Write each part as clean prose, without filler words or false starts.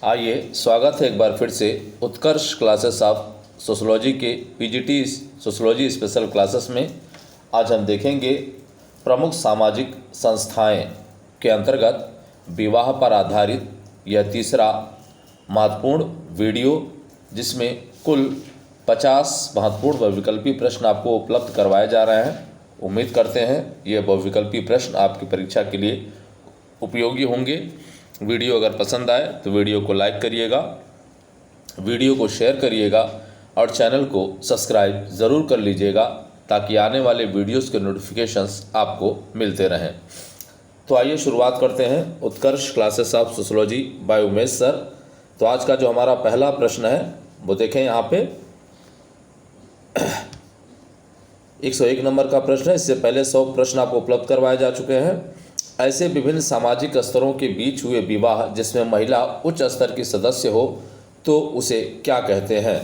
आइए, स्वागत है एक बार फिर से उत्कर्ष क्लासेस ऑफ सोशोलॉजी के पीजीटी सोशोलॉजी स्पेशल क्लासेस में। आज हम देखेंगे प्रमुख सामाजिक संस्थाएं के अंतर्गत विवाह पर आधारित यह तीसरा महत्वपूर्ण वीडियो, जिसमें कुल 50 महत्वपूर्ण बहुविकल्पी प्रश्न आपको उपलब्ध करवाए जा रहे हैं। उम्मीद करते हैं ये बहुविकल्पी प्रश्न आपकी परीक्षा के लिए उपयोगी होंगे। वीडियो अगर पसंद आए तो वीडियो को लाइक करिएगा, वीडियो को शेयर करिएगा और चैनल को सब्सक्राइब ज़रूर कर लीजिएगा ताकि आने वाले वीडियोस के नोटिफिकेशंस आपको मिलते रहें। तो आइए शुरुआत करते हैं Utkarsh classes of sociology by Umesh sir. तो आज का जो हमारा पहला प्रश्न है वो देखें यहाँ पे 101 नंबर का प्रश्न है। इससे पहले 100 प्रश्न आपको उपलब्ध करवाए जा चुके हैं। ऐसे विभिन्न सामाजिक स्तरों के बीच हुए विवाह जिसमें महिला उच्च स्तर की सदस्य हो तो उसे क्या कहते हैं।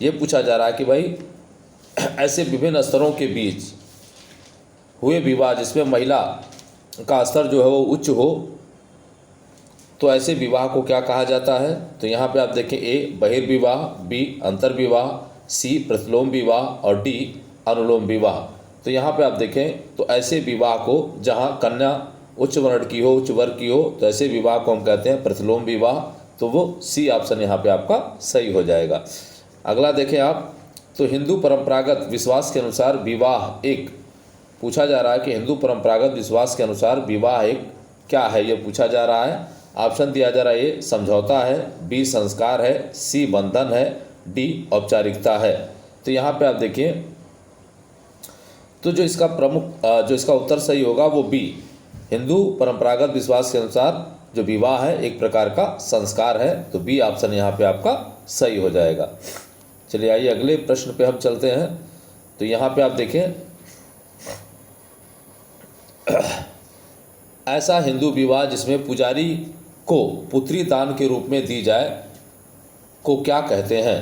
ये पूछा जा रहा है कि भाई ऐसे विभिन्न स्तरों के बीच हुए विवाह जिसमें महिला का स्तर जो है वो उच्च हो तो ऐसे विवाह को क्या कहा जाता है। तो यहाँ पे आप देखें, ए बहिर्विवाह, बी अंतर्विवाह, सी प्रतिलोम विवाह और डी अनुलोम विवाह। तो यहाँ पे आप देखें तो ऐसे विवाह को जहाँ कन्या उच्च वर्ण की हो, उच्च वर्ग की हो, तो ऐसे विवाह को हम कहते हैं प्रतिलोम विवाह। तो वो सी ऑप्शन यहाँ पे आपका सही हो जाएगा। अगला देखें आप, तो हिंदू परंपरागत विश्वास के अनुसार विवाह एक पूछा जा रहा है कि हिंदू परंपरागत विश्वास के अनुसार विवाह एक क्या है, ये पूछा जा रहा है। ऑप्शन दिया जा रहा है, ए समझौता है, बी संस्कार है, सी बंधन है, डी औपचारिकता है। तो यहाँ पे आप देखिए, तो जो इसका उत्तर सही होगा वो बी, हिंदू परंपरागत विश्वास के अनुसार जो विवाह है एक प्रकार का संस्कार है। तो बी ऑप्शन यहाँ पे आपका सही हो जाएगा। चलिए आइए अगले प्रश्न पे हम चलते हैं। तो यहाँ पे आप देखें, ऐसा हिंदू विवाह जिसमें पुजारी को पुत्री दान के रूप में दी जाए को क्या कहते हैं।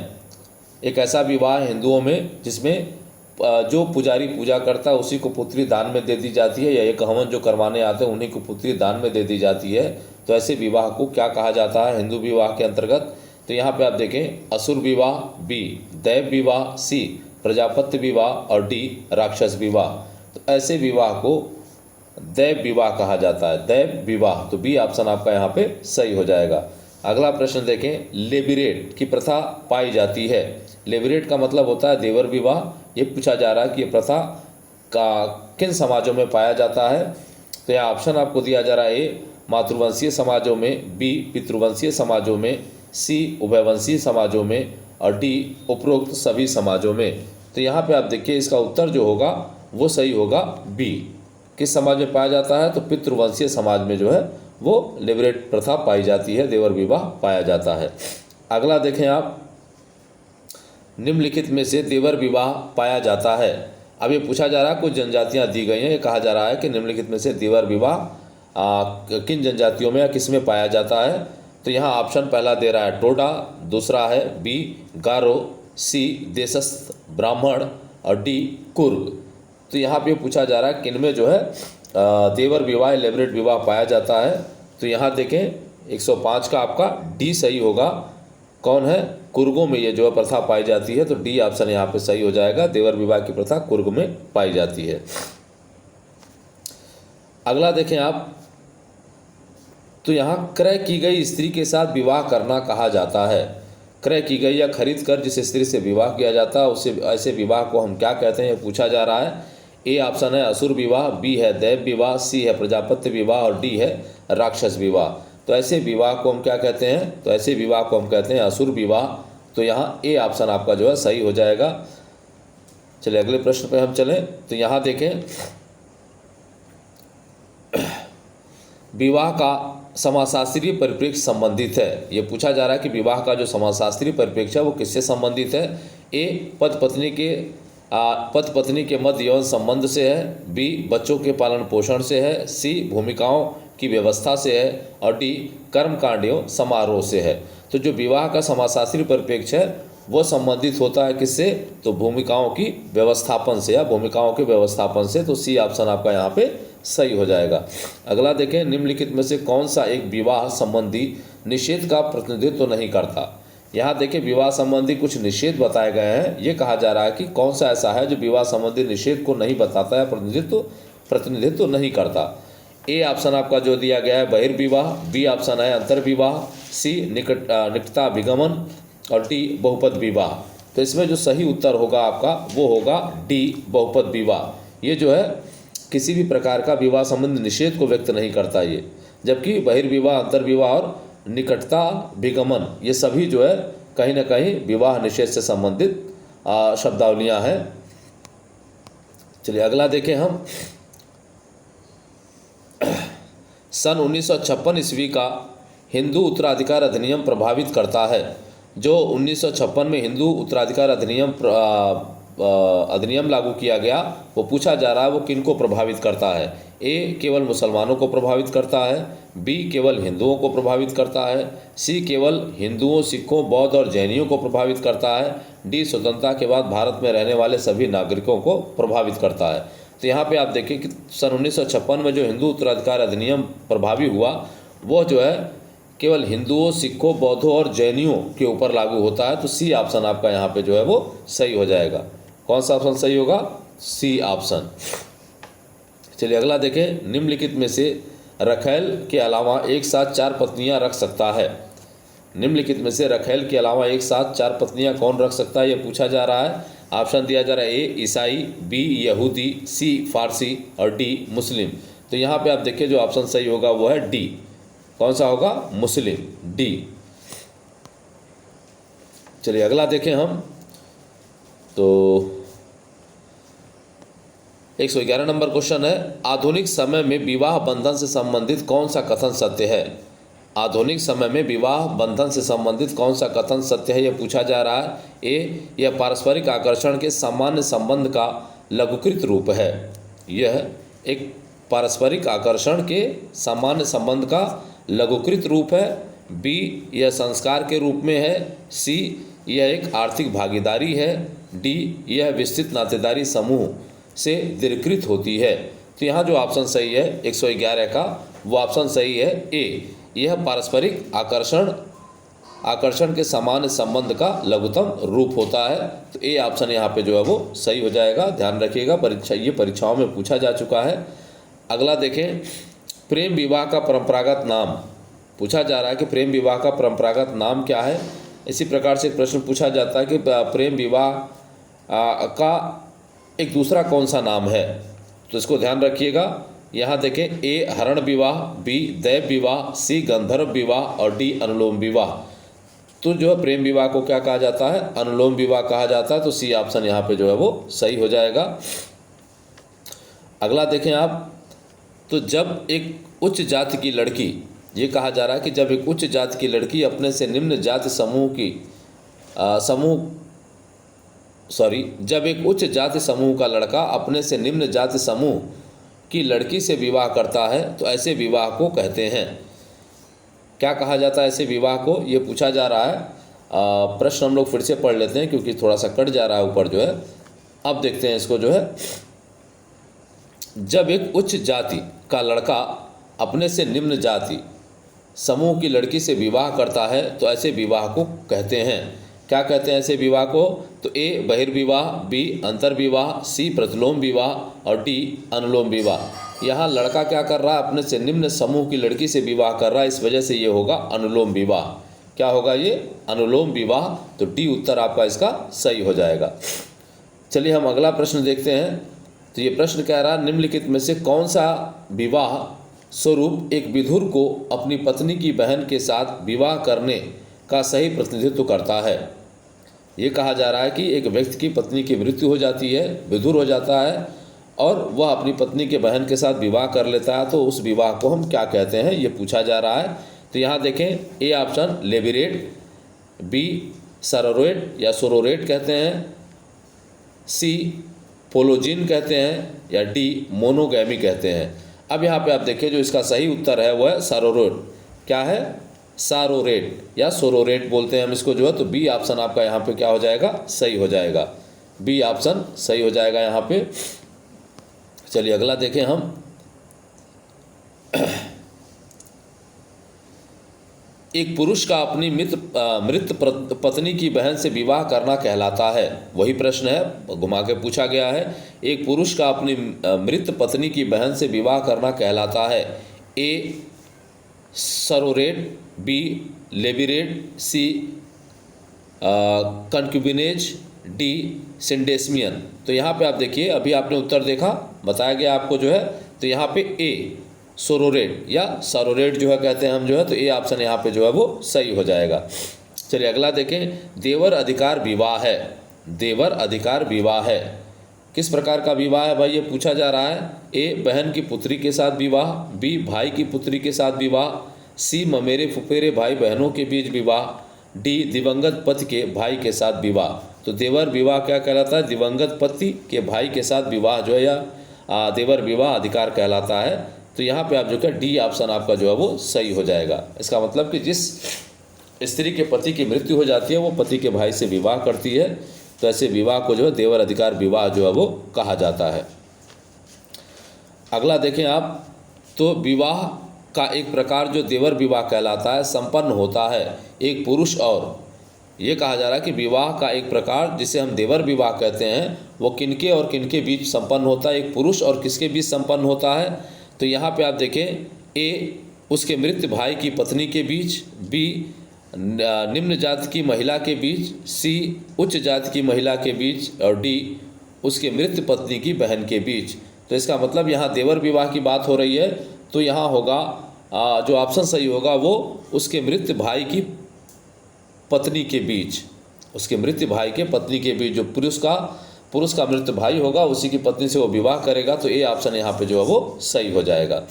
एक ऐसा विवाह हिंदुओं में जिसमें जो पुजारी पूजा करता है उसी को पुत्री दान में दे दी जाती है, या एक हवन जो करवाने आते हैं उन्हीं को पुत्री दान में दे दी जाती है। तो ऐसे विवाह को क्या कहा जाता है हिंदू विवाह के अंतर्गत। तो यहाँ पे आप देखें, असुर विवाह, बी दैव विवाह, सी प्रजापत्य विवाह और डी राक्षस विवाह। तो ऐसे विवाह को दैव विवाह कहा जाता है, दैव विवाह। तो बी ऑप्शन आपका यहाँ पे सही हो जाएगा। अगला प्रश्न देखें, लेबिरेट की प्रथा पाई जाती है। लेबिरेट का मतलब होता है देवर विवाह। ये पूछा जा रहा है कि ये प्रथा का किन समाजों में पाया जाता है। तो यह ऑप्शन आपको दिया जा रहा है, ए मातृवंशीय समाजों में, बी पितृवंशीय समाजों में, सी उभयवंशीय समाजों में और डी उपरोक्त सभी समाजों में। तो यहाँ पे आप देखिए, इसका उत्तर जो होगा वो सही होगा बी। किस समाज में पाया जाता है, तो पितृवंशीय समाज में जो है वो लेबिरेट प्रथा पाई जाती है, देवर विवाह पाया जाता है। अगला देखें आप, निम्नलिखित में से देवर विवाह पाया जाता है। अब ये पूछा जा रहा है, कुछ जनजातियां दी गई हैं। ये कहा जा रहा है कि निम्नलिखित में से देवर विवाह किन जनजातियों में या किस में पाया जाता है। तो यहाँ ऑप्शन पहला दे रहा है टोडा, दूसरा है बी गारो, सी देशस्थ ब्राह्मण और डी कुर्ग। तो यहाँ पे पूछा जा रहा है किन में जो है देवर विवाह लेबरेट विवाह पाया जाता है। तो यहाँ देखें 105 का आपका डी सही होगा। कौन है, कुर्गों में ये जो है प्रथा पाई जाती है। तो डी ऑप्शन यहाँ पे सही हो जाएगा, देवर विवाह की प्रथा कुर्ग में पाई जाती है। अगला देखें आप, तो यहाँ क्रय की गई स्त्री के साथ विवाह करना कहा जाता है। क्रय की गई या खरीद कर जिस स्त्री से विवाह किया जाता है उसे ऐसे विवाह को हम क्या कहते हैं, ये पूछा जा रहा है। ए ऑप्शन है असुर विवाह, बी है दैव विवाह, सी है प्रजापत्य विवाह और डी है राक्षस विवाह। तो ऐसे विवाह को हम क्या कहते हैं, तो ऐसे विवाह को हम कहते हैं असुर विवाह। तो यहाँ ए ऑप्शन आपका जो है सही हो जाएगा। चलिए अगले प्रश्न पे हम चलें। तो यहाँ देखें, विवाह का समाजशास्त्रीय परिप्रेक्ष्य संबंधित है। ये पूछा जा रहा है कि विवाह का जो समाजशास्त्रीय परिप्रेक्ष्य है वो किससे संबंधित है। ए पति पत्नी के मध्य यौन संबंध से है, बी बच्चों के पालन पोषण से है, सी भूमिकाओं की व्यवस्था से है और डी कर्मकांड एवं समारोह से है। तो जो विवाह का समाजशास्त्रीय परिप्रेक्ष्य है वो संबंधित होता है किससे, तो भूमिकाओं की व्यवस्थापन से या भूमिकाओं के व्यवस्थापन से। तो सी ऑप्शन आपका यहाँ पे सही हो जाएगा। अगला देखें, निम्नलिखित में से कौन सा एक विवाह संबंधी निषेध का प्रतिनिधित्व नहीं करता। यहाँ देखिए विवाह संबंधी कुछ निषेध बताए गए हैं। ये कहा जा रहा है कि कौन सा ऐसा है जो विवाह संबंधी निषेध को नहीं बताता है, प्रतिनिधित्व नहीं करता। ए ऑप्शन आपका जो दिया गया है बहिर्विवाह, बी ऑप्शन है अंतर्विवाह, सी निकटता विगमन और डी बहुपद विवाह। तो इसमें जो सही उत्तर होगा आपका वो होगा डी बहुपद विवाह। ये जो है किसी भी प्रकार का विवाह संबंधी निषेध को व्यक्त नहीं करता ये, जबकि बहिर्विवाह, अंतर्विवाह और निकटता विगमन ये सभी जो है कहीं ना कहीं विवाह निषेध से संबंधित शब्दावलियाँ हैं। चलिए अगला देखें हम। सन 1956 ईस्वी का हिंदू उत्तराधिकार अधिनियम प्रभावित करता है। जो 1956 में हिंदू उत्तराधिकार अधिनियम लागू किया गया वो पूछा जा रहा है वो किनको प्रभावित करता है। ए केवल मुसलमानों को प्रभावित करता है, बी केवल हिंदुओं को प्रभावित करता है, सी केवल हिंदुओं, सिखों, बौद्ध और जैनियों को प्रभावित करता है, डी स्वतंत्रता के बाद भारत में रहने वाले सभी नागरिकों को प्रभावित करता है। तो यहाँ पे आप देखिए कि सन 1956 में जो हिंदू उत्तराधिकार अधिनियम प्रभावी हुआ वो जो है केवल हिंदुओं, सिखों, बौद्धों और जैनियों के ऊपर लागू होता है। तो सी ऑप्शन आपका यहाँ पे जो है वो सही हो जाएगा। कौन सा ऑप्शन सही होगा? C option. चलिए अगला देखें। निम्नलिखित में से रखैल के अलावा एक साथ 4 पत्नियां रख सकता है। निम्नलिखित में से रखैल के अलावा एक साथ 4 पत्नियां कौन रख सकता है ये पूछा जा रहा है। ऑप्शन दिया जा रहा है ए ईसाई, बी यहूदी, सी फारसी और डी मुस्लिम। तो यहाँ पे आप देखिए जो ऑप्शन सही होगा वो है डी। कौन सा होगा? मुस्लिम, डी। चलिए अगला देखें हम। तो 111 नंबर क्वेश्चन है, आधुनिक समय में विवाह बंधन से संबंधित कौन सा कथन सत्य है? आधुनिक समय में विवाह बंधन से संबंधित कौन सा कथन सत्य है यह पूछा जा रहा है। ए यह पारस्परिक आकर्षण के सामान्य संबंध का लघुकृत रूप है। यह एक पारस्परिक आकर्षण के सामान्य संबंध का लघुकृत रूप है। बी यह संस्कार के रूप में है। सी यह एक आर्थिक भागीदारी है। डी यह विस्तृत नातेदारी समूह से दीर्घकृत होती है। तो यहाँ जो ऑप्शन सही है 111 का वो ऑप्शन सही है ए। यह पारस्परिक आकर्षण के सामान्य संबंध का लघुतम रूप होता है। तो ए ऑप्शन यहाँ पे जो है वो सही हो जाएगा। ध्यान रखिएगा, परीक्षाओं में पूछा जा चुका है। अगला देखें। प्रेम विवाह का परंपरागत नाम पूछा जा रहा है कि प्रेम विवाह का परंपरागत नाम क्या है। इसी प्रकार से एक प्रश्न पूछा जाता है कि प्रेम विवाह का एक दूसरा कौन सा नाम है। तो इसको ध्यान रखिएगा। यहाँ देखें, ए हरण विवाह, बी दैव विवाह, सी गंधर्व विवाह और डी अनुलोम विवाह। तो जो है प्रेम विवाह को क्या कहा जाता है? अनुलोम विवाह कहा जाता है। तो सी ऑप्शन यहाँ पे जो है वो सही हो जाएगा। अगला देखें आप। तो जब एक उच्च जाति की लड़की, ये कहा जा रहा है कि जब एक उच्च जाति की लड़की अपने से निम्न जाति जब एक उच्च जाति समूह का लड़का अपने से निम्न जाति समूह की लड़की से विवाह करता है तो ऐसे विवाह को कहते हैं। क्या कहा जाता है ऐसे विवाह को, ये पूछा जा रहा है। प्रश्न हम लोग फिर से पढ़ लेते हैं क्योंकि थोड़ा सा कट जा रहा है ऊपर जो है। अब देखते हैं इसको जो है। जब एक उच्च जाति का लड़का अपने से निम्न जाति समूह की लड़की से विवाह करता है तो ऐसे विवाह को कहते हैं। क्या कहते हैं ऐसे विवाह को? तो ए बहिर्विवाह, बी अंतर्विवाह, सी प्रतिलोम विवाह और डी अनुलोम विवाह। यहाँ लड़का क्या कर रहा है? अपने से निम्न समूह की लड़की से विवाह कर रहा है, इस वजह से ये होगा अनुलोम विवाह। क्या होगा ये? अनुलोम विवाह। तो डी उत्तर आपका इसका सही हो जाएगा। चलिए हम अगला प्रश्न देखते हैं। तो ये प्रश्न कह रहा है, निम्नलिखित में से कौन सा विवाह स्वरूप एक विधुर को अपनी पत्नी की बहन के साथ विवाह करने का सही प्रतिनिधित्व करता है। ये कहा जा रहा है कि एक व्यक्ति की पत्नी की मृत्यु हो जाती है, विधुर हो जाता है और वह अपनी पत्नी के बहन के साथ विवाह कर लेता है, तो उस विवाह को हम क्या कहते हैं ये पूछा जा रहा है। तो यहाँ देखें, ए ऑप्शन लेविरेट, बी सरोरेट या सोरोरेट कहते हैं, सी पोलोजिन कहते हैं या डी मोनोगैमी कहते हैं। अब यहाँ पे आप देखिए जो इसका सही उत्तर है वो है सारोरेट। क्या है? सारोरेट या सोरोरेट बोलते हैं हम इसको जो है। तो बी ऑप्शन आपका यहाँ पे क्या हो जाएगा? सही हो जाएगा। बी ऑप्शन सही हो जाएगा यहाँ पे। चलिए अगला देखें हम। एक पुरुष का अपनी मृत पत्नी की बहन से विवाह करना कहलाता है। वही प्रश्न है, घुमा के पूछा गया है। एक पुरुष का अपनी मृत पत्नी की बहन से विवाह करना कहलाता है। ए सरोरेट, बी लेबिरेट, सी कंक्यूबिनेज, डी सिंडेस्मियन। तो यहाँ पे आप देखिए, अभी आपने उत्तर देखा, बताया गया आपको जो है, तो यहाँ पे ए सोरोरेट या सरोरेट जो है कहते हैं हम जो है, तो ए ऑप्शन यहाँ पे जो है वो सही हो जाएगा। चलिए अगला देखें, देवर अधिकार विवाह है। देवर अधिकार विवाह है किस प्रकार का विवाह है भाई, ये पूछा जा रहा है। ए बहन की पुत्री के साथ विवाह, बी भाई की पुत्री के साथ विवाह, सी ममेरे फुफेरे भाई बहनों के बीच विवाह, डी दिवंगत पति के भाई के साथ विवाह। तो देवर विवाह क्या कहलाता है, दिवंगत पति के भाई के साथ विवाह जो है या देवर विवाह अधिकार कहलाता है। तो यहाँ पे आप जो है डी ऑप्शन आपका जो है वो सही हो जाएगा। इसका मतलब कि जिस स्त्री के पति की मृत्यु हो जाती है वो पति के भाई से विवाह करती है, तो ऐसे विवाह को जो है देवर अधिकार विवाह जो है वो कहा जाता है। अगला देखें आप, तो विवाह का एक प्रकार जो देवर विवाह कहलाता है संपन्न होता है एक पुरुष और, ये कहा जा रहा है कि विवाह का एक प्रकार जिसे हम देवर विवाह कहते हैं वो किनके और किनके बीच संपन्न होता है, एक पुरुष और किसके बीच संपन्न होता है। तो यहाँ पे आप देखें, ए उसके मृत भाई की पत्नी के बीच, बी निम्न जाति की महिला के बीच, सी उच्च जाति की महिला के बीच, और डी उसके मृत पत्नी की बहन के बीच। तो इसका मतलब यहाँ देवर विवाह की बात हो रही है, तो यहाँ होगा जो ऑप्शन सही होगा वो उसके मृत भाई की पत्नी के बीच, उसके मृत भाई के पत्नी के बीच, जो पुरुष का मृत भाई होगा उसी की पत्नी से वो विवाह करेगा। तो ए ऑप्शन यहाँ पे जो है वो सही हो जाएगा।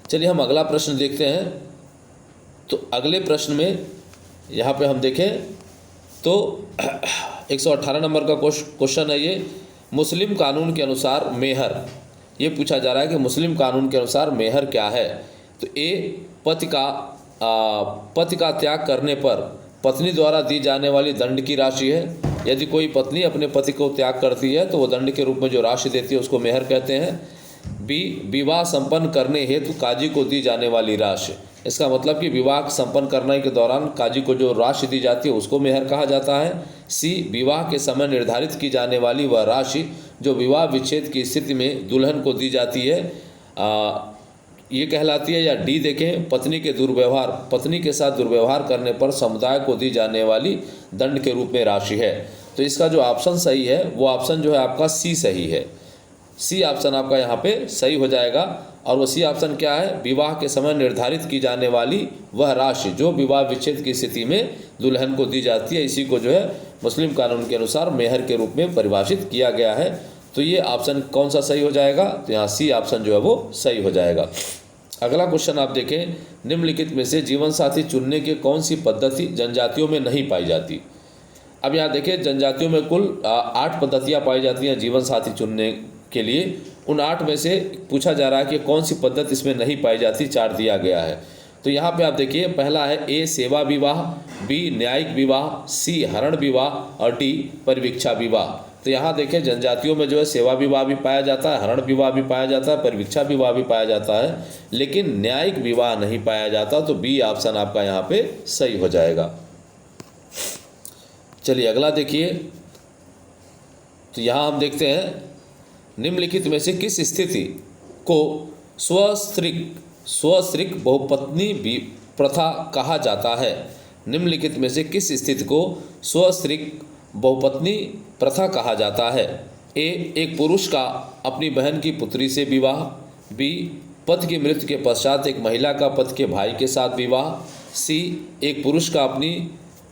चलिए हम अगला प्रश्न देखते हैं। तो अगले प्रश्न में यहाँ पे हम देखें तो 118 नंबर का क्वेश्चन है ये, मुस्लिम कानून के अनुसार मेहर, ये पूछा जा रहा है कि मुस्लिम कानून के अनुसार मेहर क्या है। तो ए पति का त्याग करने पर पत्नी द्वारा दी जाने वाली दंड की राशि है। यदि कोई पत्नी अपने पति को त्याग करती है तो वो दंड के रूप में जो राशि देती है उसको मेहर कहते हैं। बी विवाह संपन्न करने हेतु काजी को दी जाने वाली राशि, इसका मतलब कि विवाह संपन्न करने के दौरान काजी को जो राशि दी जाती है उसको मेहर कहा जाता है। सी विवाह के समय निर्धारित की जाने वाली वह राशि जो विवाह विच्छेद की स्थिति में दुल्हन को दी जाती है, ये कहलाती है। या डी देखें, पत्नी के साथ दुर्व्यवहार करने पर समुदाय को दी जाने वाली दंड के रूप में राशि है। तो इसका जो ऑप्शन सही है वो ऑप्शन जो है आपका सी सही है। सी ऑप्शन आपका यहाँ पे सही हो जाएगा। और वो सी ऑप्शन क्या है, विवाह के समय निर्धारित की जाने वाली वह राशि जो विवाह विच्छेद की स्थिति में दुल्हन को दी जाती है, इसी को जो है मुस्लिम कानून के अनुसार मेहर के रूप में परिभाषित किया गया है। तो ये ऑप्शन कौन सा सही हो जाएगा, तो यहाँ सी ऑप्शन जो है वो सही हो जाएगा। अगला क्वेश्चन आप देखें, निम्नलिखित में से जीवन साथी चुनने की कौन सी पद्धति जनजातियों में नहीं पाई जाती। अब यहाँ देखें, जनजातियों में कुल 8 पद्धतियाँ पाई जाती हैं जीवन साथी चुनने के लिए। उन 8 में से पूछा जा रहा है कि कौन सी पद्धति इसमें नहीं पाई जाती, 4 दिया गया है। तो यहाँ पे आप देखिए, पहला है ए सेवा विवाह, बी न्यायिक विवाह, सी हरण विवाह और डी परिवीक्षा विवाह। तो यहाँ देखें, जनजातियों में जो है सेवा विवाह भी पाया जाता है, हरण विवाह भी पाया जाता है, परिवीक्षा विवाह भी पाया जाता है, लेकिन न्यायिक विवाह नहीं पाया जाता। तो बी ऑप्शन आपका यहाँ पे सही हो जाएगा। चलिए अगला देखिए, तो यहाँ हम देखते हैं, निम्नलिखित में से किस स्थिति को स्वस्त्रीक बहुपत्नी प्रथा कहा जाता है। निम्नलिखित में से किस स्थिति को स्वस्त्रीक बहुपत्नी प्रथा कहा जाता है। ए एक पुरुष का अपनी बहन की पुत्री से विवाह, बी पति की मृत्यु के पश्चात एक महिला का पति के भाई के साथ विवाह, सी एक पुरुष का अपनी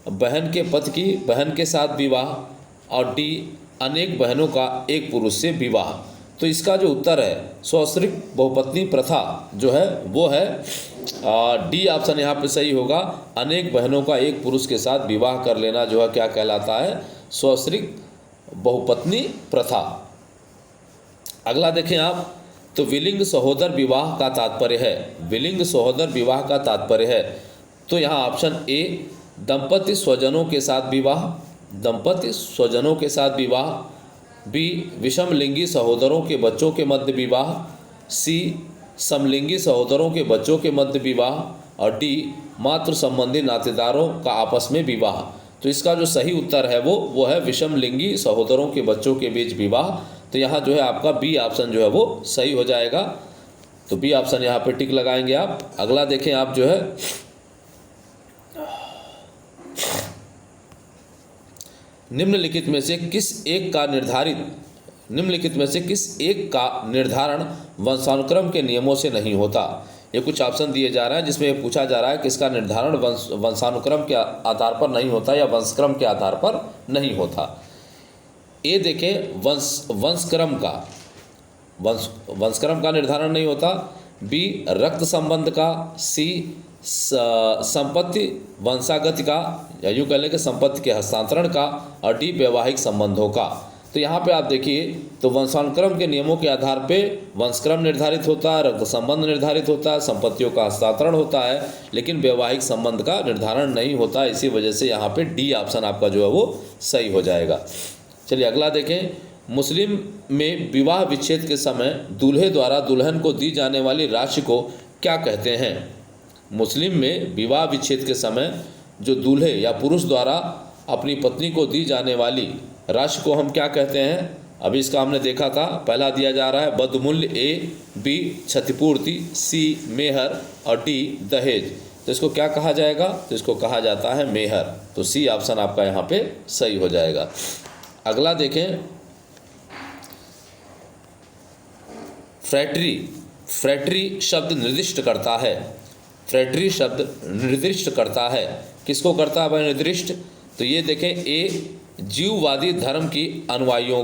बहन के पति की बहन के साथ विवाह, और डी अनेक बहनों का एक पुरुष से विवाह। तो इसका जो उत्तर है स्वस्त्रीक बहुपत्नी प्रथा जो है वो है डी ऑप्शन यहाँ पे सही होगा। अनेक बहनों का एक पुरुष के साथ विवाह कर लेना जो है क्या कहलाता है, स्वस्त्रीक बहुपत्नी प्रथा। अगला देखें आप, तो विलिंग सहोदर विवाह का तात्पर्य है। विलिंग सहोदर विवाह का तात्पर्य है, तो यहाँ ऑप्शन ए दंपति स्वजनों के साथ विवाह, दंपति स्वजनों के साथ विवाह, बी विषमलिंगी सहोदरों के बच्चों के मध्य विवाह, सी समलिंगी सहोदरों के बच्चों के मध्य विवाह, और डी मातृ संबंधी नातेदारों का आपस में विवाह। तो इसका जो सही उत्तर है वो है विषम लिंगी सहोदरों के बच्चों के बीच विवाह। तो यहाँ जो है आपका बी ऑप्शन जो है वो सही हो जाएगा। तो बी ऑप्शन यहाँ पे टिक लगाएंगे आप। अगला देखें आप जो है निम्नलिखित में से किस एक का निर्धारण वंशानुक्रम के नियमों से नहीं होता। ये कुछ ऑप्शन दिए जा रहे हैं जिसमें ये पूछा जा रहा है कि इसका निर्धारण वंशानुक्रम के आधार पर नहीं होता या वंशक्रम के आधार पर नहीं होता। ये देखें वंशक्रम का निर्धारण नहीं होता। बी रक्त संबंध का। सी संपत्ति वंशागति का या यूँ कह लें कि संपत्ति के हस्तांतरण का। और डी वैवाहिक संबंधों का। तो यहाँ पे आप देखिए तो वंशानुक्रम के नियमों के आधार पे वंशक्रम निर्धारित होता है, रक्त संबंध निर्धारित होता है, संपत्तियों का हस्तांतरण होता है, लेकिन वैवाहिक संबंध का निर्धारण नहीं होता। इसी वजह से यहाँ पे डी ऑप्शन आपका जो है वो सही हो जाएगा। चलिए अगला देखें। मुस्लिम में विवाह विच्छेद के समय दूल्हे द्वारा दुल्हन को दी जाने वाली राशि को क्या कहते हैं। मुस्लिम में विवाह विच्छेद के समय जो दूल्हे या पुरुष द्वारा अपनी पत्नी को दी जाने वाली राशि को हम क्या कहते हैं। अभी इसका हमने देखा था, पहला दिया जा रहा है बदमूल्य, ए, बी क्षतिपूर्ति, सी मेहर और डी दहेज। तो इसको क्या कहा जाएगा। तो इसको कहा जाता है मेहर। तो सी ऑप्शन आपका यहाँ पे सही हो जाएगा। अगला देखें। फ्रैटरी शब्द निर्दिष्ट करता है। किसको करता है भाई निर्दिष्ट। तो ये देखें, ए जीववादी धर्म के अनुयायियों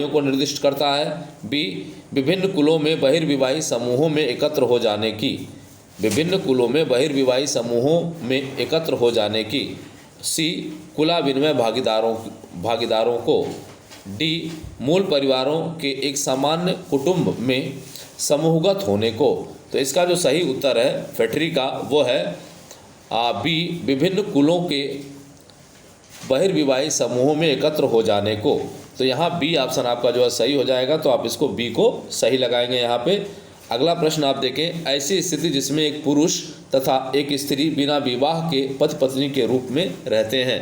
को निर्दिष्ट करता है। बी विभिन्न कुलों में बहिर्विवाही समूहों में एकत्र हो जाने की। सी कुला विनिमय भागीदारों को। डी मूल परिवारों के एक सामान्य कुटुंब में समूहगत होने को। तो इसका जो सही उत्तर है फ्रैटरी का वो है बी विभिन्न कुलों के बहिर्विवाही समूहों में एकत्र हो जाने को। तो यहाँ बी ऑप्शन आपका जो है सही हो जाएगा। तो आप इसको बी को सही लगाएंगे यहाँ पे। अगला प्रश्न आप देखें। ऐसी स्थिति जिसमें एक पुरुष तथा एक स्त्री बिना विवाह के पति पत्नी के रूप में रहते हैं।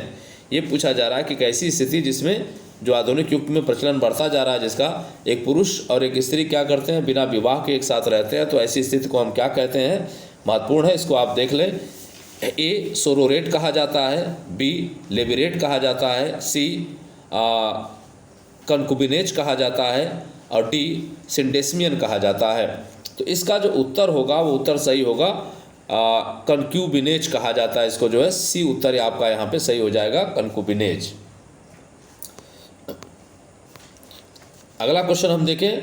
ये पूछा जा रहा है कि कैसी स्थिति जिसमें जो आधुनिक युग में प्रचलन बढ़ता जा रहा है, जिसका एक पुरुष और एक स्त्री क्या करते हैं बिना विवाह के एक साथ रहते हैं। तो ऐसी स्थिति को हम क्या कहते हैं, महत्वपूर्ण है, इसको आप देख लें। ए सोरोरेट कहा जाता है, बी लेबिरेट कहा जाता है, सी कंकुबिनेज कहा जाता है और डी सिंडेस्मियन कहा जाता है। तो इसका जो उत्तर होगा वो उत्तर सही होगा, कंक्यूबिनेज कहा जाता है इसको जो है। सी उत्तर आपका यहाँ पे सही हो जाएगा, कंकुबिनेज। अगला क्वेश्चन हम देखें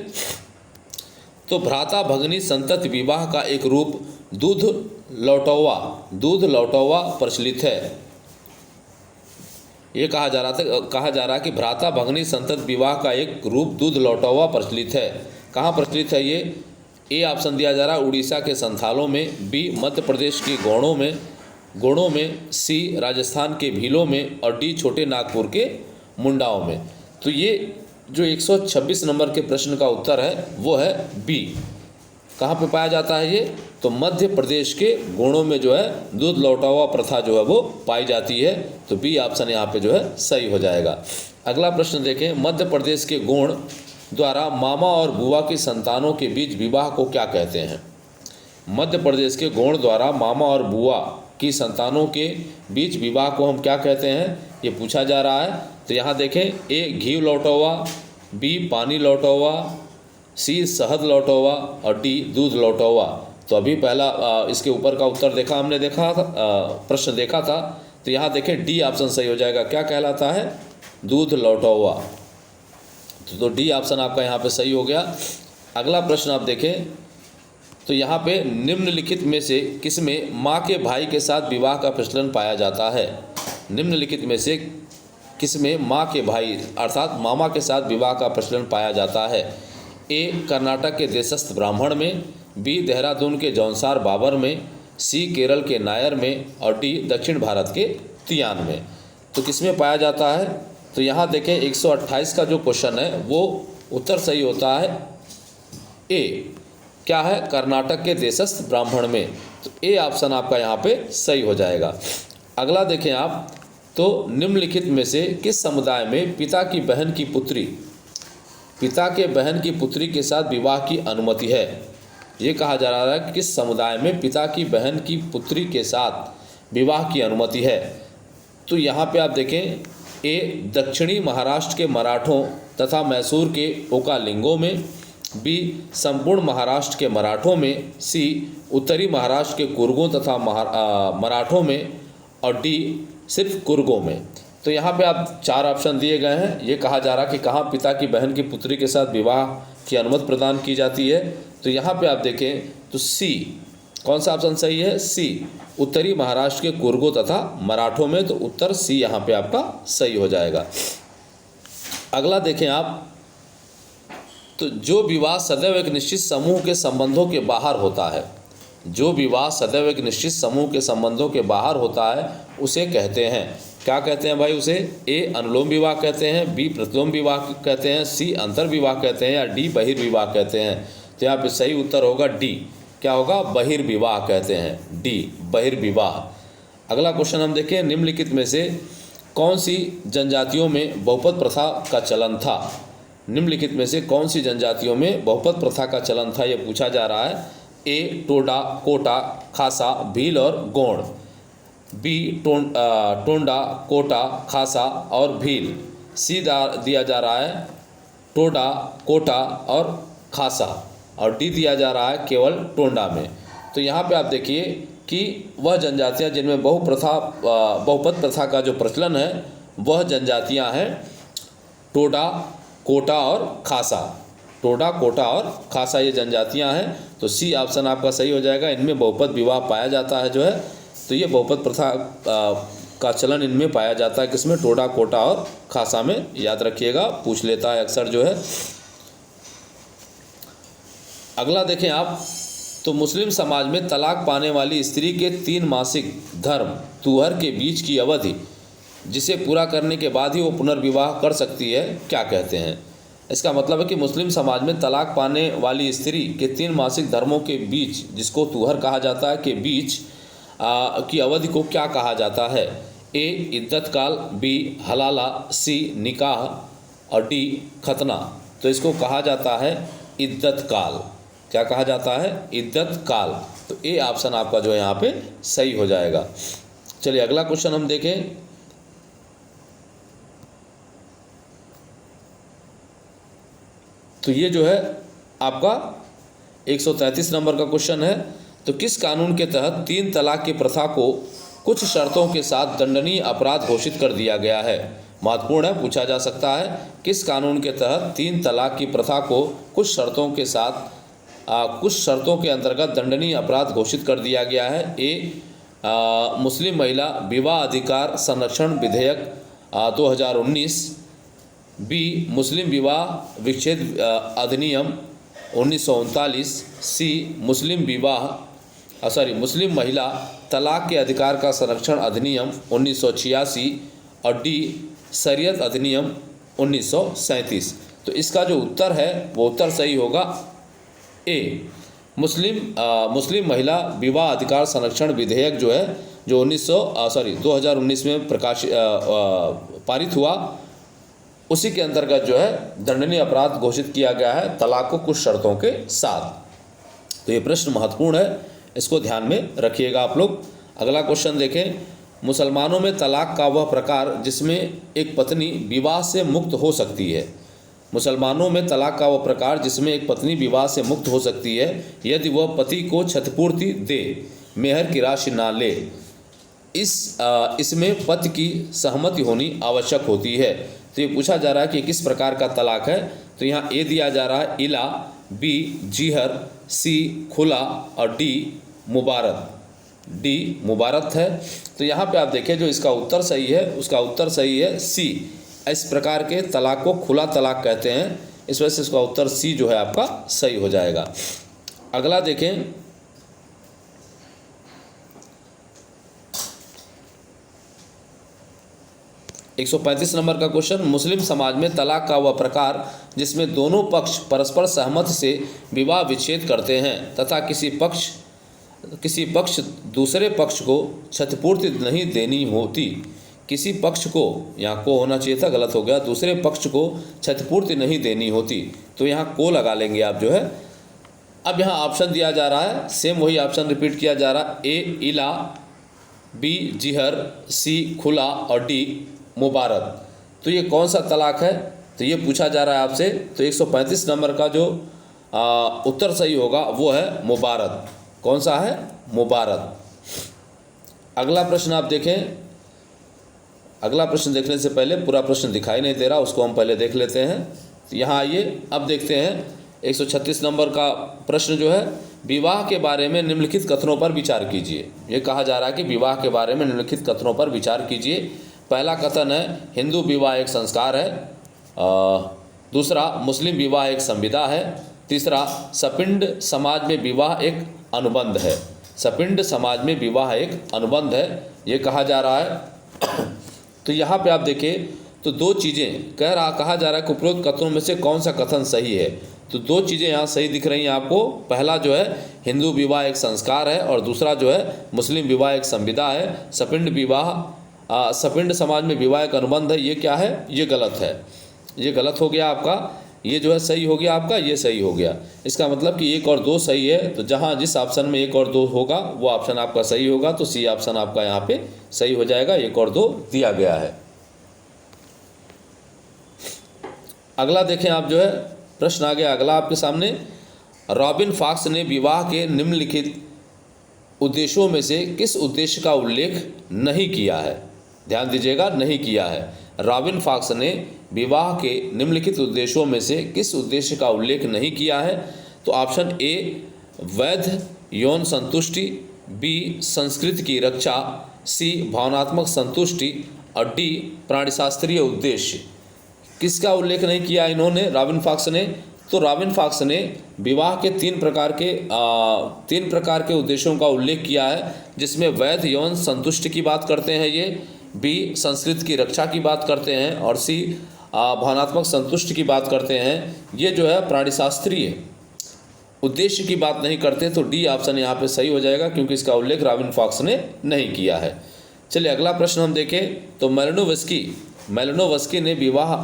तो भ्राता भगनी संतति विवाह का एक रूप दूध लौटौवा प्रचलित है। ये कहा जा रहा है कि भ्राता भगनी संतति विवाह का एक रूप दूध लौटौवा प्रचलित है। कहाँ प्रचलित है ये। ए ऑप्शन दिया जा रहा है उड़ीसा के संथालों में, बी मध्य प्रदेश के गोणों में, सी राजस्थान के भीलों में और डी छोटे नागपुर के मुंडाओं में। तो ये जो 126 नंबर के प्रश्न का उत्तर है वो है बी। कहाँ पे पाया जाता है ये, तो मध्य प्रदेश के गोणों में जो है दूध लौटावा प्रथा जो है वो पाई जाती है। तो बी ऑप्शन यहाँ पे जो है सही हो जाएगा। अगला प्रश्न देखें। मध्य प्रदेश के गोण द्वारा मामा और बुआ की संतानों के बीच विवाह को क्या कहते हैं। मध्य प्रदेश के गोण द्वारा मामा और बुआ की संतानों के बीच विवाह को हम क्या कहते हैं, ये पूछा जा रहा है। तो यहाँ देखें, ए घी लौटौवा, बी पानी लौटौवा, सी शहद लौटौवा और डी दूध लौटौवा। तो अभी पहला इसके ऊपर का उत्तर हमने देखा था, प्रश्न देखा था। तो यहाँ देखें डी ऑप्शन सही हो जाएगा। क्या कहलाता है, दूध लौटौवा। तो डी ऑप्शन आपका यहाँ पे सही हो गया। अगला प्रश्न आप देखें तो यहाँ पे निम्नलिखित में से किसमें माँ के भाई के साथ विवाह का प्रचलन पाया जाता है। निम्नलिखित में से किसमें माँ के भाई अर्थात मामा के साथ विवाह का प्रचलन पाया जाता है। ए कर्नाटक के देशस्थ ब्राह्मण में, बी देहरादून के जौनसार बाबर में, सी केरल के नायर में और डी दक्षिण भारत के तियान में। तो किसमें पाया जाता है। तो यहाँ देखें 128 का जो क्वेश्चन है वो उत्तर सही होता है ए क्या है, कर्नाटक के देशस्थ ब्राह्मण में। तो ए ऑप्शन आपका यहाँ पे सही हो जाएगा। अगला देखें आप, तो निम्नलिखित में से किस समुदाय में पिता के बहन की पुत्री के साथ विवाह की अनुमति है। ये कहा जा रहा है कि किस समुदाय में पिता की बहन की पुत्री के साथ विवाह की अनुमति है। तो यहाँ पे आप देखें, ए दक्षिणी महाराष्ट्र के मराठों तथा मैसूर के ओकालिंगों में, बी संपूर्ण महाराष्ट्र के मराठों में, सी उत्तरी महाराष्ट्र के कुर्गों तथा मराठों में, और डी सिर्फ कुर्गों में। तो यहाँ पे आप 4 ऑप्शन दिए गए हैं। ये कहा जा रहा है कि कहाँ पिता की बहन की पुत्री के साथ विवाह की अनुमति प्रदान की जाती है। तो यहाँ पे आप देखें तो सी, कौन सा ऑप्शन सही है, सी उत्तरी महाराष्ट्र के कुर्गों तथा मराठों में। तो उत्तर सी यहाँ पे आपका सही हो जाएगा। अगला देखें आप, तो जो विवाह सदैव एक निश्चित समूह के संबंधों के बाहर होता है, जो विवाह सदैव एक निश्चित समूह के संबंधों के बाहर होता है उसे कहते हैं, क्या कहते हैं भाई उसे, ए अनुलोम विवाह कहते हैं, बी प्रतिलोम विवाह कहते हैं, सी अंतर विवाह कहते हैं, या डी बहिर्विवाह कहते हैं। तो यहाँ पे सही उत्तर होगा डी, क्या होगा, बहिर्विवाह कहते हैं, डी बहिर्विवाह। अगला क्वेश्चन हम देखें, निम्नलिखित में से कौन सी जनजातियों में बहुपद प्रथा का चलन था। निम्नलिखित में से कौन सी जनजातियों में बहुपद प्रथा का चलन था, ये पूछा जा रहा है। ए टोडा, कोटा, खासा, भील और गोंड, बी टोंडा, कोटा, खासा और भील, सी दिया जा रहा है टोडा, कोटा और खासा, और डी दिया जा रहा है केवल टोंडा में। तो यहाँ पे आप देखिए कि वह जनजातियाँ जिनमें बहुपद प्रथा का जो प्रचलन है वह जनजातियाँ हैं टोडा, कोटा और खासा। टोडा, कोटा और खासा ये जनजातियाँ हैं। तो सी ऑप्शन आपका सही हो जाएगा। इनमें बहुपद विवाह पाया जाता है जो है, तो ये बहुपद प्रथा का चलन इनमें पाया जाता है, किसमें, टोडा, कोटा और खासा में। याद रखिएगा, पूछ लेता है अक्सर जो है। अगला देखें आप, तो मुस्लिम समाज में तलाक पाने वाली स्त्री के 3 मासिक धर्म तुहर के बीच की अवधि जिसे पूरा करने के बाद ही वो पुनर्विवाह कर सकती है, क्या कहते हैं। इसका मतलब है कि मुस्लिम समाज में तलाक पाने वाली स्त्री के 3 मासिक धर्मों के बीच, जिसको तुहर कहा जाता है, के बीच की अवधि को क्या कहा जाता है। ए इद्दत काल, बी हलाला, सी निकाह और डी खतना। तो इसको कहा जाता है इद्दत काल। क्या कहा जाता है, इद्दत काल। तो ए ऑप्शन आपका जो है यहाँ पे सही हो जाएगा। चलिए अगला क्वेश्चन हम देखें। तो ये जो है आपका 133 नंबर का क्वेश्चन है। तो किस कानून के तहत 3 तलाक की प्रथा को कुछ शर्तों के साथ दंडनीय अपराध घोषित कर दिया गया है। महत्वपूर्ण है, पूछा जा सकता है। किस कानून के तहत 3 तलाक की प्रथा को कुछ शर्तों के साथ कुछ शर्तों के अंतर्गत दंडनीय अपराध घोषित कर दिया गया है। ए मुस्लिम महिला विवाह अधिकार संरक्षण विधेयक 2019, बी मुस्लिम विवाह विच्छेद अधिनियम 1939, सी मुस्लिम महिला तलाक के अधिकार का संरक्षण अधिनियम 1986 और डी शरीयत अधिनियम 1937। तो इसका जो उत्तर है वो उत्तर सही होगा ए मुस्लिम महिला विवाह अधिकार संरक्षण विधेयक जो है, जो 2019 में पारित हुआ, उसी के अंतर्गत जो है दंडनीय अपराध घोषित किया गया है तलाक को कुछ शर्तों के साथ। तो ये प्रश्न महत्वपूर्ण है, इसको ध्यान में रखिएगा आप लोग। अगला क्वेश्चन देखें। मुसलमानों में तलाक का वह प्रकार जिसमें एक पत्नी विवाह से मुक्त हो सकती है। मुसलमानों में तलाक का वह प्रकार जिसमें एक पत्नी विवाह से मुक्त हो सकती है यदि वह पति को क्षतिपूर्ति दे, मेहर की राशि ना ले। इसमें पति की सहमति होनी आवश्यक होती है। तो ये पूछा जा रहा है कि किस प्रकार का तलाक है। तो यहाँ ए दिया जा रहा है इला, बी जीहर, सी खुला और डी मुबारत। डी मुबारत है। तो यहाँ पे आप देखें जो इसका उत्तर सही है, उसका उत्तर सही है सी। इस प्रकार के तलाक को खुला तलाक कहते हैं, इस वजह से इसका उत्तर सी जो है आपका सही हो जाएगा। अगला देखें। 135 नंबर का क्वेश्चन, मुस्लिम समाज में तलाक का वह प्रकार जिसमें दोनों पक्ष परस्पर सहमति से विवाह विच्छेद करते हैं तथा किसी पक्ष दूसरे पक्ष को क्षतिपूर्ति नहीं देनी होती। किसी पक्ष को, यहाँ को होना चाहिए था, गलत हो गया, दूसरे पक्ष को क्षतिपूर्ति नहीं देनी होती, तो यहाँ को लगा लेंगे आप जो है। अब यहाँ ऑप्शन दिया जा रहा है, सेम वही ऑप्शन रिपीट किया जा रहा है, ए इला, बी जिहर, सी खुला और डी मुबारक। तो ये कौन सा तलाक है, तो ये पूछा जा रहा है आपसे। तो 135 नंबर का जो उत्तर सही होगा वो है मुबारक। कौन सा है? मुबारक। अगला प्रश्न आप देखें। अगला प्रश्न देखने से पहले पूरा प्रश्न दिखाई नहीं दे रहा, उसको हम पहले देख लेते हैं। तो यहाँ आइए अब देखते हैं 136 नंबर का प्रश्न जो है, विवाह के बारे में निम्नलिखित कथनों पर विचार कीजिए। ये कहा जा रहा है कि विवाह के बारे में निम्नलिखित कथनों पर विचार कीजिए। पहला कथन है हिंदू विवाह एक संस्कार है। दूसरा, मुस्लिम विवाह एक संविदा है। तीसरा, सपिंड समाज में विवाह एक अनुबंध है। सपिंड समाज में विवाह एक अनुबंध है, ये कहा जा रहा है। तो यहाँ पे आप देखें तो दो चीज़ें कहा जा रहा है कि उपरोक्त कथनों में से कौन सा कथन सही है। तो दो चीज़ें यहाँ सही दिख रही हैं आपको। पहला जो है हिंदू विवाह एक संस्कार है और दूसरा जो है मुस्लिम विवाह एक संविदा है। सपिंड समाज में विवाह एक अनुबंध है, ये क्या है? ये गलत है, ये गलत हो गया आपका। ये जो है सही हो गया आपका, ये सही हो गया। इसका मतलब कि 1 और 2 सही है, तो जहाँ जिस ऑप्शन में 1 और 2 होगा वो ऑप्शन आपका सही होगा। तो सी ऑप्शन आपका यहाँ पे सही हो जाएगा, 1 और 2 दिया गया है। अगला देखें आप जो है, प्रश्न आ गया अगला आपके सामने। रॉबिन फॉक्स ने विवाह के निम्नलिखित उद्देश्यों में से किस उद्देश्य का उल्लेख नहीं किया है? ध्यान दीजिएगा, नहीं किया है। रॉबिन फॉक्स ने विवाह के निम्नलिखित उद्देश्यों में से किस उद्देश्य का उल्लेख नहीं किया है? तो ऑप्शन ए वैध यौन संतुष्टि, बी संस्कृति की रक्षा, सी भावनात्मक संतुष्टि और डी प्राणीशास्त्रीय उद्देश्य। किसका उल्लेख नहीं किया इन्होंने, रॉबिन फॉक्स ने? तो रॉबिन फॉक्स ने विवाह के 3 प्रकार के उद्देश्यों का उल्लेख किया है, जिसमें वैध यौन संतुष्टि की बात करते हैं ये, बी संस्कृति की रक्षा की बात करते हैं और सी भावनात्मक संतुष्टि की बात करते हैं। ये जो है प्राणीशास्त्रीय उद्देश्य की बात नहीं करते। तो डी ऑप्शन यहाँ पे सही हो जाएगा, क्योंकि इसका उल्लेख रॉबिन फॉक्स ने नहीं किया है। चलिए अगला प्रश्न हम देखें। तो मेलिनोवस्की ने विवाह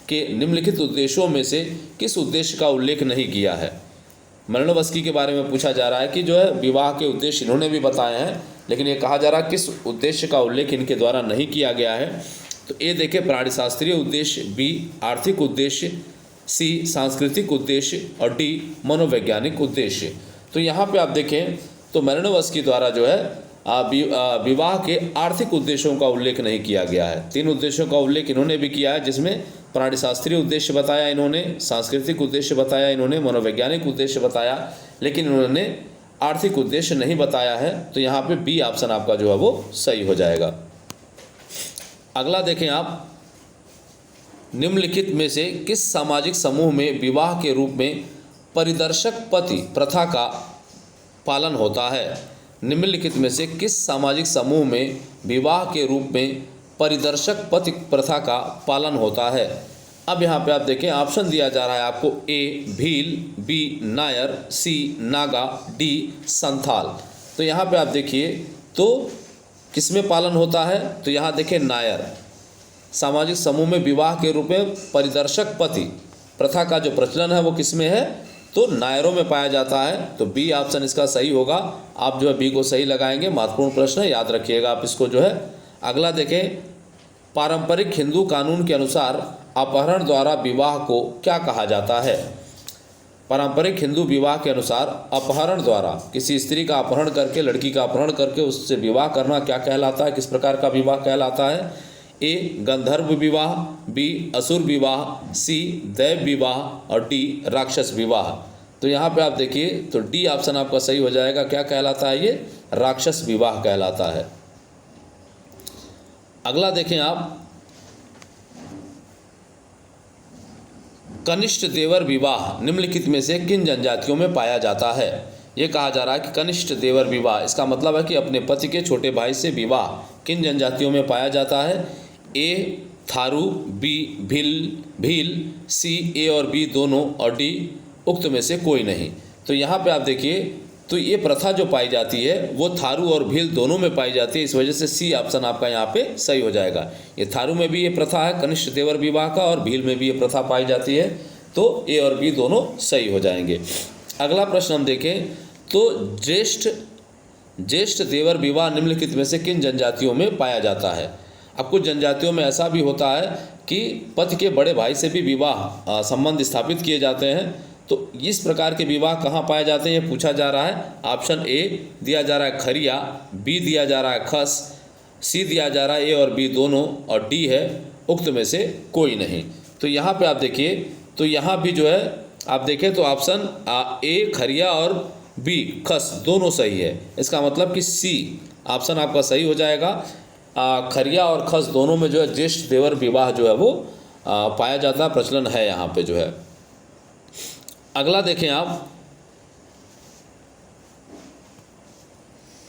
के निम्नलिखित उद्देश्यों में से किस उद्देश्य का उल्लेख नहीं किया है? मेलिनोवस्की के बारे में पूछा जा रहा है कि जो है विवाह के उद्देश्य इन्होंने भी बताए हैं, लेकिन ये कहा जा रहा है किस उद्देश्य का उल्लेख इनके द्वारा नहीं किया गया है। तो ए देखें प्राणीशास्त्रीय उद्देश्य, बी आर्थिक उद्देश्य, सी सांस्कृतिक उद्देश्य और डी मनोवैज्ञानिक उद्देश्य। तो यहाँ पे आप देखें तो मेलिनोवस्की द्वारा जो है विवाह के आर्थिक उद्देश्यों का उल्लेख नहीं किया गया है। 3 उद्देश्यों का उल्लेख इन्होंने भी किया है, जिसमें प्राणीशास्त्रीय उद्देश्य बताया इन्होंने, सांस्कृतिक उद्देश्य बताया इन्होंने, मनोवैज्ञानिक उद्देश्य बताया, लेकिन इन्होंने आर्थिक उद्देश्य नहीं बताया है। तो यहाँ पे बी ऑप्शन आपका जो है वो सही हो जाएगा। अगला देखें आप, निम्नलिखित में से किस सामाजिक समूह में विवाह के रूप में परिदर्शक पति प्रथा का पालन होता है? निम्नलिखित में से किस सामाजिक समूह में विवाह के रूप में परिदर्शक पति प्रथा का पालन होता है? अब यहाँ पे आप देखें ऑप्शन दिया जा रहा है आपको, ए भील, बी नायर, सी नागा, डी संथाल। तो यहाँ पे आप देखिए तो किसमें पालन होता है? तो यहाँ देखें नायर सामाजिक समूह में विवाह के रूप में परिदर्शक पति प्रथा का जो प्रचलन है वो किसमें है? तो नायरों में पाया जाता है। तो बी ऑप्शन इसका सही होगा। आप जो है बी को सही लगाएंगे। महत्वपूर्ण प्रश्न है, याद रखिएगा आप इसको जो है। अगला देखें, पारंपरिक हिंदू कानून के अनुसार अपहरण द्वारा विवाह को क्या कहा जाता है? पारंपरिक हिंदू विवाह के अनुसार अपहरण द्वारा किसी स्त्री का अपहरण करके, लड़की का अपहरण करके उससे विवाह करना क्या कहलाता है? किस प्रकार का विवाह कहलाता है? ए गंधर्व विवाह, बी असुर विवाह, सी दैव विवाह और डी राक्षस विवाह। तो यहाँ पे आप देखिए तो डी ऑप्शन आपका सही हो जाएगा। क्या कहलाता है? ये राक्षस विवाह कहलाता है। अगला देखें आप, कनिष्ठ देवर विवाह निम्नलिखित में से किन जनजातियों में पाया जाता है? ये कहा जा रहा है कि कनिष्ठ देवर विवाह, इसका मतलब है कि अपने पति के छोटे भाई से विवाह किन जनजातियों में पाया जाता है? ए थारू, बी भील, सी ए और बी दोनों और डी उक्त में से कोई नहीं। तो यहाँ पे आप देखिए, तो ये प्रथा जो पाई जाती है वो थारू और भील दोनों में पाई जाती है, इस वजह से सी ऑप्शन आपका यहाँ पे सही हो जाएगा। ये थारू में भी ये प्रथा है कनिष्ठ देवर विवाह का, और भील में भी ये प्रथा पाई जाती है, तो ए और बी दोनों सही हो जाएंगे। अगला प्रश्न हम देखें तो ज्येष्ठ देवर विवाह निम्नलिखित में से किन जनजातियों में पाया जाता है। अब कुछ जनजातियों में ऐसा भी होता है कि पति के बड़े भाई से भी विवाह संबंध स्थापित किए जाते हैं, तो इस प्रकार के विवाह कहाँ पाए जाते हैं ये पूछा जा रहा है। ऑप्शन ए दिया जा रहा है खरिया, बी दिया जा रहा है खस, सी दिया जा रहा है ए और बी दोनों, और डी है उक्त में से कोई नहीं। तो यहाँ पे आप देखिए, तो यहाँ भी जो है आप देखें तो ऑप्शन ए खरिया और बी खस दोनों सही है। इसका मतलब कि सी ऑप्शन आपका सही हो जाएगा। खरिया और खस दोनों में जो है ज्येष्ठ देवर विवाह जो है वो पाया जाता है, प्रचलन है यहाँ पे जो है। अगला देखें आप,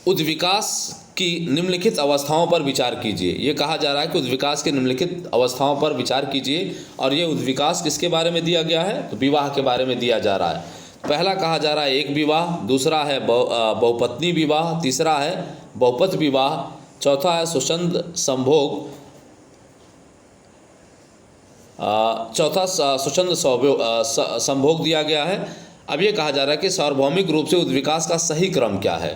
उद्विकास की निम्नलिखित अवस्थाओं पर विचार कीजिए। ये कहा जा रहा है कि उद्विकास की निम्नलिखित अवस्थाओं पर विचार कीजिए, और ये उद्विकास किसके बारे में दिया गया है, तो विवाह के बारे में दिया जा रहा है। पहला कहा जा रहा है एक विवाह, दूसरा है बहुपत्नी विवाह, तीसरा है बहुपत विवाह, चौथा है सुषंद संभोग, चौथा सुषंद संभोग दिया गया है। अब ये कहा जा रहा है कि सार्वभौमिक रूप से उद्विकास का सही क्रम क्या है।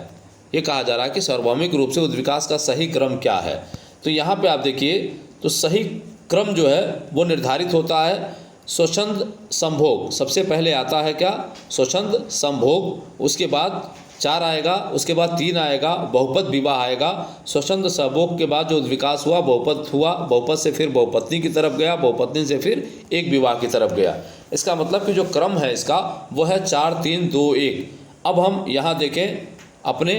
ये कहा जा रहा है कि सार्वभौमिक रूप से उद्विकास का सही क्रम क्या है। तो यहाँ पे आप देखिए, तो सही क्रम जो है वो निर्धारित होता है स्वच्छंद संभोग, सबसे पहले आता है क्या, स्वच्छंद संभोग, उसके बाद 4 आएगा, उसके बाद 3 आएगा, बहुपद विवाह आएगा, स्वच्छंद संभोग के बाद जो उद्विकास हुआ बहुपद हुआ, बहुपद से फिर बहुपत्नी की तरफ गया, बहुपत्नी से फिर एक विवाह की तरफ गया। इसका मतलब कि जो क्रम है इसका वो है 4 3 2 1। अब हम यहाँ देखें अपने,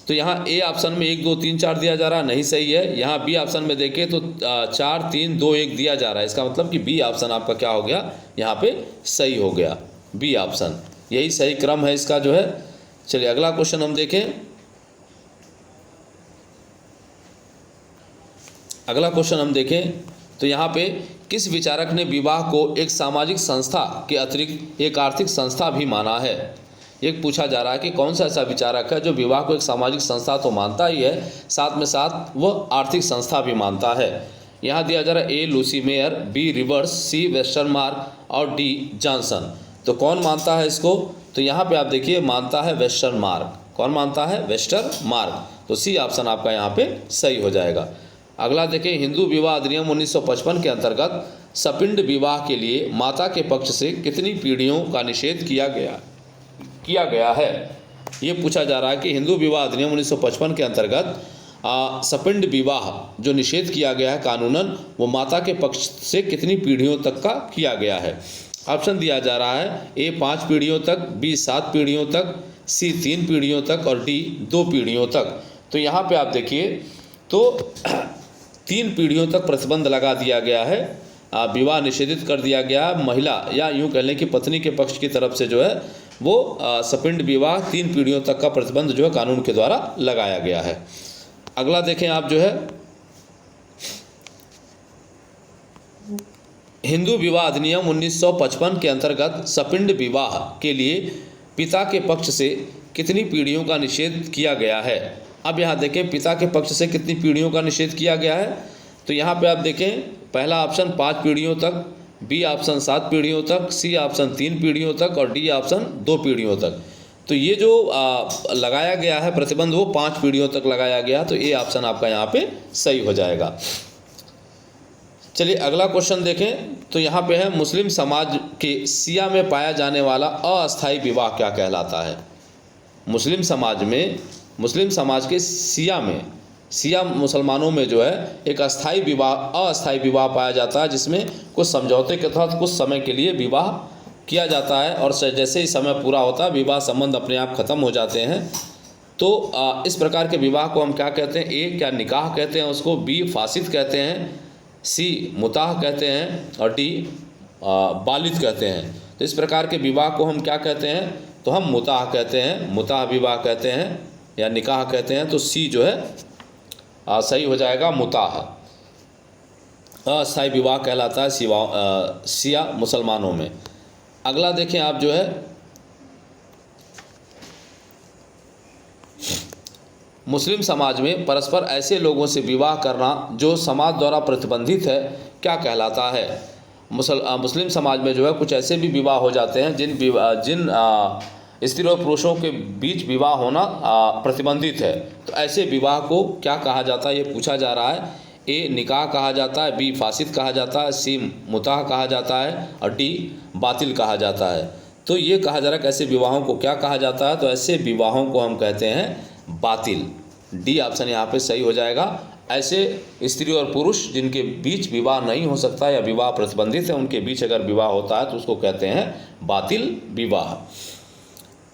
तो यहाँ ए ऑप्शन में 1 2 3 4 दिया जा रहा है, नहीं सही है। यहाँ बी ऑप्शन में देखें तो 4 3 2 1 दिया जा रहा है, इसका मतलब कि बी ऑप्शन आपका क्या हो गया, यहाँ पे सही हो गया, बी ऑप्शन यही सही क्रम है इसका जो है। चलिए अगला क्वेश्चन हम देखें। अगला क्वेश्चन हम देखें तो यहाँ पे किस विचारक ने विवाह को एक सामाजिक संस्था के अतिरिक्त एक आर्थिक संस्था भी माना है। एक पूछा जा रहा है कि कौन सा ऐसा विचारक है जो विवाह को एक सामाजिक संस्था तो मानता ही है, साथ में साथ वह आर्थिक संस्था भी मानता है। यहाँ दिया जा रहा है A Lucy Mair, B Rivers, C Westermarck और डी जॉनसन। तो कौन मानता है इसको, तो यहाँ पे आप देखिए मानता है वेस्टरमार्क। कौन मानता है, वेस्टरमार्क। तो सी ऑप्शन आपका यहाँ पे सही हो जाएगा। अगला देखें, हिंदू विवाह अधिनियम 1955 के अंतर्गत सपिंड विवाह के लिए माता के पक्ष से कितनी पीढ़ियों का निषेध किया गया है। ये पूछा जा रहा है कि हिंदू विवाह अधिनियम 1955 के अंतर्गत सपिंड विवाह जो निषेध किया गया है कानूनन, वो माता के पक्ष से कितनी पीढ़ियों तक का किया गया है। ऑप्शन दिया जा रहा है ए 5 पीढ़ियों तक, बी 7 पीढ़ियों तक, सी 3 पीढ़ियों तक और डी 2 पीढ़ियों तक। तो यहाँ पे आप देखिए तो 3 पीढ़ियों तक प्रतिबंध लगा दिया गया है, विवाह निषेधित कर दिया गया। महिला या यूँ कह लें कि पत्नी के पक्ष की तरफ से जो है वो सपिंड विवाह 3 पीढ़ियों तक का प्रतिबंध जो है कानून के द्वारा लगाया गया है। अगला देखें आप जो है, हिंदू विवाह अधिनियम 1955 के अंतर्गत सपिंड विवाह के लिए पिता के पक्ष से कितनी पीढ़ियों का निषेध किया गया है। अब यहाँ देखें पिता के पक्ष से कितनी पीढ़ियों का निषेध किया गया है। तो यहाँ पे आप देखें पहला ऑप्शन 5 पीढ़ियों तक, बी ऑप्शन 7 पीढ़ियों तक, सी ऑप्शन 3 पीढ़ियों तक और डी ऑप्शन 2 पीढ़ियों तक। तो ये जो लगाया गया है प्रतिबंध वो 5 पीढ़ियों तक लगाया गया, तो ए ऑप्शन आपका यहाँ पे सही हो जाएगा। चलिए अगला क्वेश्चन देखें तो यहाँ पे है, मुस्लिम समाज के शिया में पाया जाने वाला अस्थायी विवाह क्या कहलाता है। मुस्लिम समाज के शिया मुसलमानों में जो है एक अस्थायी विवाह पाया जाता है, जिसमें कुछ समझौते के तहत कुछ समय के लिए विवाह किया जाता है और जैसे ही समय पूरा होता है विवाह संबंध अपने आप खत्म हो जाते हैं। तो इस प्रकार के विवाह को हम क्या कहते हैं, ए क्या निकाह कहते हैं उसको, बी फासिद कहते हैं, सी मुताह कहते हैं और डी बालिद कहते हैं। तो इस प्रकार के विवाह को हम क्या कहते हैं, तो हम मुताह कहते हैं, मुताह विवाह कहते हैं या निकाह कहते हैं। तो सी जो है सही हो जाएगा मुताह। अस्थायी विवाह कहलाता है शिया मुसलमानों में। अगला देखें आप जो है, मुस्लिम समाज में परस्पर ऐसे लोगों से विवाह करना जो समाज द्वारा प्रतिबंधित है क्या कहलाता है। मुस्लिम समाज में जो है कुछ ऐसे भी विवाह हो जाते हैं जिन स्त्री और पुरुषों के बीच विवाह होना प्रतिबंधित है, तो ऐसे विवाह को क्या कहा जाता है ये पूछा जा रहा है। ए निकाह कहा जाता है, बी फासिद कहा जाता है, सी मुताह कहा जाता है और डी बातिल कहा जाता है। तो ये कहा जा रहा है कि ऐसे विवाहों को क्या कहा जाता है, तो ऐसे विवाहों को हम कहते हैं बातिल। डी ऑप्शन यहाँ पे सही हो जाएगा। ऐसे स्त्री और पुरुष जिनके बीच विवाह नहीं हो सकता या विवाह प्रतिबंधित है, उनके बीच अगर विवाह होता है तो उसको कहते हैं बातिल विवाह।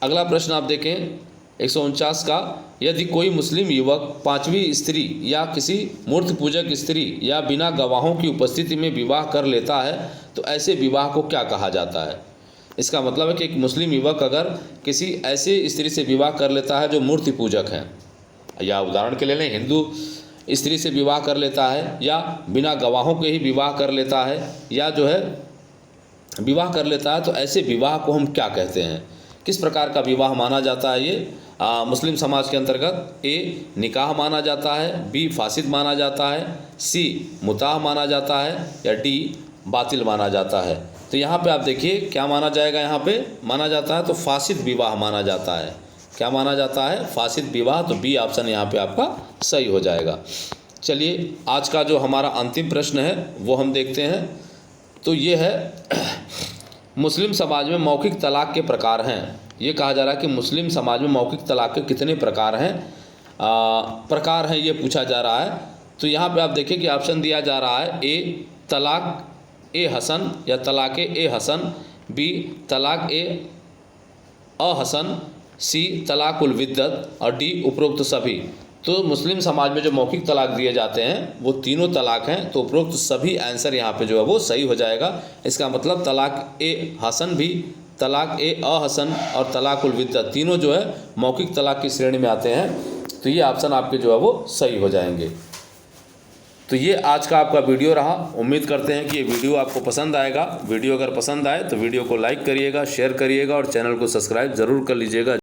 अगला प्रश्न आप देखें 149 का, यदि कोई मुस्लिम युवक पांचवी स्त्री या किसी मूर्ति पूजक स्त्री या बिना गवाहों की उपस्थिति में विवाह कर लेता है तो ऐसे विवाह को क्या कहा जाता है। इसका मतलब है कि एक मुस्लिम युवक अगर किसी ऐसे स्त्री से विवाह कर लेता है जो मूर्ति पूजक हैं, या उदाहरण के लिए लें हिंदू स्त्री से विवाह कर लेता है, या बिना गवाहों के ही विवाह कर लेता है, या जो है विवाह कर लेता है, तो ऐसे विवाह को हम क्या कहते हैं, किस प्रकार का विवाह माना जाता है। ये मुस्लिम समाज के अंतर्गत ए निकाह माना जाता है, बी फासिद माना जाता है, सी मुताह माना जाता है, या डी बातिल माना जाता है। तो यहाँ पे आप देखिए क्या माना जाएगा, यहाँ पे माना जाता है तो फासिद विवाह माना जाता है। क्या माना जाता है, फासिद विवाह। तो बी ऑप्शन यहाँ पे आपका सही हो जाएगा। चलिए आज का जो हमारा अंतिम प्रश्न है वो हम देखते हैं। तो ये है मुस्लिम समाज में मौखिक तलाक के प्रकार हैं। ये कहा जा रहा है कि मुस्लिम समाज में मौखिक तलाक के कितने प्रकार हैं, प्रकार हैं ये पूछा जा रहा है। तो यहाँ पे आप देखिए कि ऑप्शन दिया जा रहा है ए तलाक ए हसन या तलाक ए हसन, बी तलाक ए अहसन, सी तलाकुल विद्दत और डी उपरोक्त सभी। तो मुस्लिम समाज में जो मौखिक तलाक दिए जाते हैं वो तीनों तलाक हैं, तो उपरोक्त सभी आंसर यहाँ पे जो है वो सही हो जाएगा। इसका मतलब तलाक ए हसन भी, तलाक ए अहसन और तलाकुल विद्दत तीनों जो है मौखिक तलाक की श्रेणी में आते हैं। तो ये ऑप्शन आपके जो है वो सही हो जाएंगे। तो ये आज का आपका वीडियो रहा। उम्मीद करते हैं कि ये वीडियो आपको पसंद आएगा। वीडियो अगर पसंद आए तो वीडियो को लाइक करिएगा, शेयर करिएगा और चैनल को सब्सक्राइब ज़रूर कर लीजिएगा।